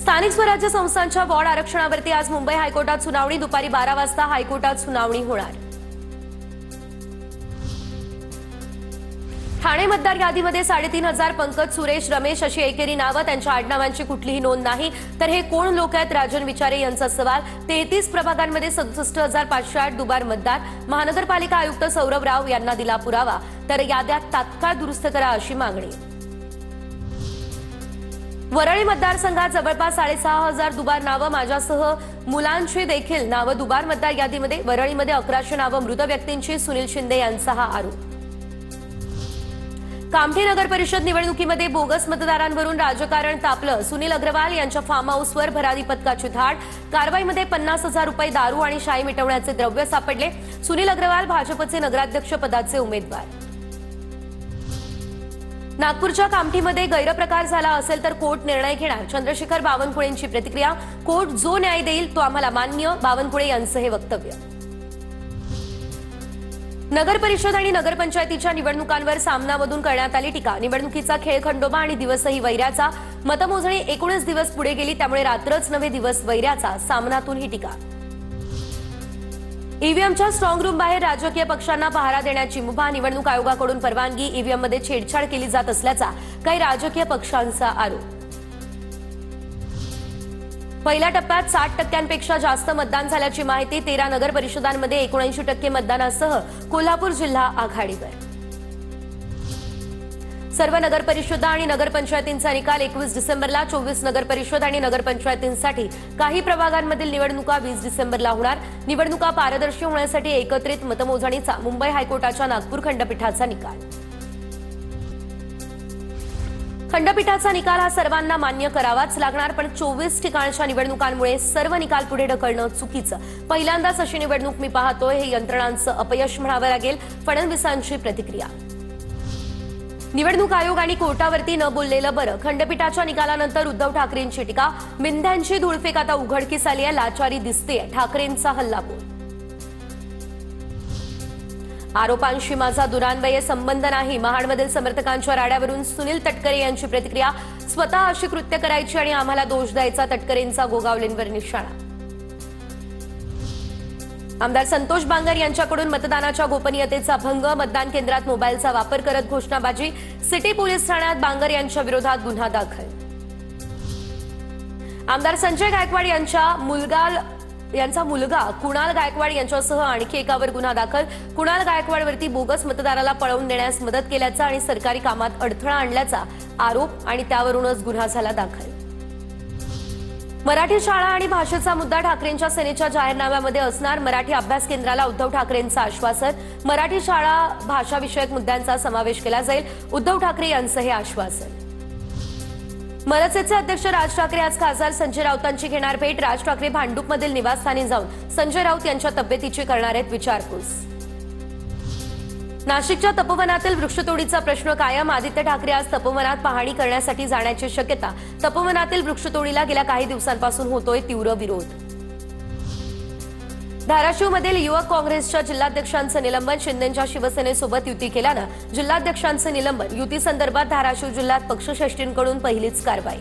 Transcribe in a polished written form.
स्थानिक स्वराज्य संस्थांच्या वॉर्ड आरक्षणावरती आज मुंबई हायकोर्टात सुनावणी। दुपारी 12 वाजता हायकोर्टात सुनावणी होणार। ठाणे मतदार यादीमध्ये 3,500 पंकज सुरेश रमेश अशी एकेरी नावं, त्यांच्या आडनावांची कुठलीही नोंद नाही। तर हे कोण लोक आहेत? राजन विचारे यांचा सवाल। 33 प्रभागांमध्ये 67,508 दुबार मतदार। महानगरपालिका आयुक्त सौरभ राव यांना दिला पुरावा। तर याद्या तात्काळ दुरुस्त करा अशी मागणी। वरळी मतदारसंघात जवळपास 6,500 दुबार नावं, माझ्यासह मुलांची देखील नावं दुबार मतदार यादीमध्ये। वरळीमध्ये 1100 नावं मृत व्यक्तींची। सुनील शिंदे यांचा हा आरोप। कामठी नगर परिषद निवडणुकीमध्ये बोगस मतदारांवरून राजकारण तापलं। सुनील अग्रवाल यांच्या फार्म हाऊसवर भरारी पथकाची धाड। कारवाईमध्ये 50,000 रुपये दारू आणि शाई मिटवण्याचे द्रव्य सापडले। सुनील अग्रवाल भाजपचे नगराध्यक्ष पदाचे उमेदवार। नागपूरच्या कामठीमध्ये गैरप्रकार झाला असेल तर कोर्ट निर्णय घेणार। चंद्रशेखर बावनकुळेंची प्रतिक्रिया। कोर्ट जो न्याय देईल तो आम्हाला मान्य, बावनकुळे यांचं हे वक्तव्य। नगर परिषद आणि नगरपंचायतीच्या निवडणुकांवर सामनामधून करण्यात आली टीका। निवडणुकीचा खेळ खंडोबा आणि दिवसही वैऱ्याचा। मतमोजणी 19 दिवस पुढे गेली, त्यामुळे रात्रच नव्हे दिवस वैऱ्याचा। सामनातून ही टीका। ईव्हीएमच्या स्ट्रॉंग रूम बाहेर राजकीय पक्षांना पहारा देण्याची मुभा। निवडणूक आयोगाकडून परवानगी। ईव्हीएममध्ये छेडछाड केली जात असल्याचा काही राजकीय पक्षांचा आरोप। पहिल्या टप्प्यात 60% जास्त मतदान झाल्याची माहिती। 13 नगर परिषदांमध्ये 79% मतदानासह कोल्हापूर जिल्हा आघाडीवर। सर्व नगर परिषदा आणि नगरपंचायतींचा निकाल 21 डिसेंबरला। 24 नगर परिषद आणि नगरपंचायतींसाठी काही प्रभागांमधील निवडणुका 20 डिसेंबरला होणार। निवडणुका पारदर्शी होण्यासाठी एकत्रित मतमोजणीचा मुंबई हायकोर्टाच्या नागपूर खंडपीठाचा निकाल। खंडपीठाचा निकाल हा सर्वांना मान्य करावाच लागणार, पण 24 ठिकाणच्या निवडणुकांमुळे सर्व निकाल पुढे ढकलणं चुकीचं। पहिल्यांदाच अशी निवडणूक मी पाहतोय, हे यंत्रणांचं अपयश म्हणावं लागेल। फडणवीसांची प्रतिक्रिया। निवडणूक आयोग आणि कोर्टावरती न बोललेलं बरं। खंडपीठाच्या निकालानंतर उद्धव ठाकरेंची टीका। मिंध्यांची धुळफेक आता उघडकीस आली आहे, लाचारी दिसतेय, ठाकरेंचा हल्लाबोल। आरोपांशी माझा दुरान्वये संबंध नाही। महाडमधील समर्थकांच्या राड्यावरून सुनील तटकरे यांची प्रतिक्रिया। स्वतः अशी कृत्य करायची आणि आम्हाला दोष द्यायचा, तटकरेंचा गोगावलेंवर निशाणा। आमदार संतोष बांगर यांच्याकडून मतदानाच्या गोपनीयतेचा भंग। मतदान केंद्रात मोबाईलचा वापर करत घोषणाबाजी। सिटी पोलीस ठाण्यात बांगर यांच्या विरोधात गुन्हा दाखल। आमदार संजय गायकवाड यांचा मुलगा कुणाल गायकवाड यांच्यासह आणखी एकावर गुन्हा दाखल। कुणाल गायकवाडवरती बोगस मतदाराला पळवून देण्यास मदत केल्याचा आणि सरकारी कामात अडथळा आणल्याचा आरोप आणि त्यावरूनच गुन्हा झाला दाखल। मराठी शाळा आणि भाषेचा मुद्दा ठाकरेंच्या सेनेच्या जाहीरनाम्यामध्ये असणार। मराठी अभ्यास केंद्राला उद्धव ठाकरेंचं आश्वासन। मराठी शाळा भाषाविषयक मुद्द्यांचा समावेश केला जाईल, उद्धव ठाकरे यांचं हे आश्वासन। मनसेचे अध्यक्ष राज ठाकरे आज खासदार संजय राऊतांची घेणार भेट। राज ठाकरे भांडूपमधील निवासस्थानी जाऊन संजय राऊत यांच्या तब्येतीची करणार आहेत विचारपूस। नाशिकच्या तपोवनातील वृक्षतोडीचा प्रश्न कायम। आदित्य ठाकरे आज तपोवनात पाहणी करण्यासाठी जाण्याची शक्यता। तपोवनातील वृक्षतोडीला गेल्या काही दिवसांपासून होतोय तीव्र विरोध। धाराशिवमधील युवक काँग्रेसच्या जिल्हाध्यक्षांचं निलंबन। शिंदेंच्या शिवसेनेसोबत युती केल्यानं जिल्हाध्यक्षांचं निलंबन। युतीसंदर्भात धाराशिव जिल्ह्यात पक्षश्रेष्ठींकडून पहिलीच कारवाई।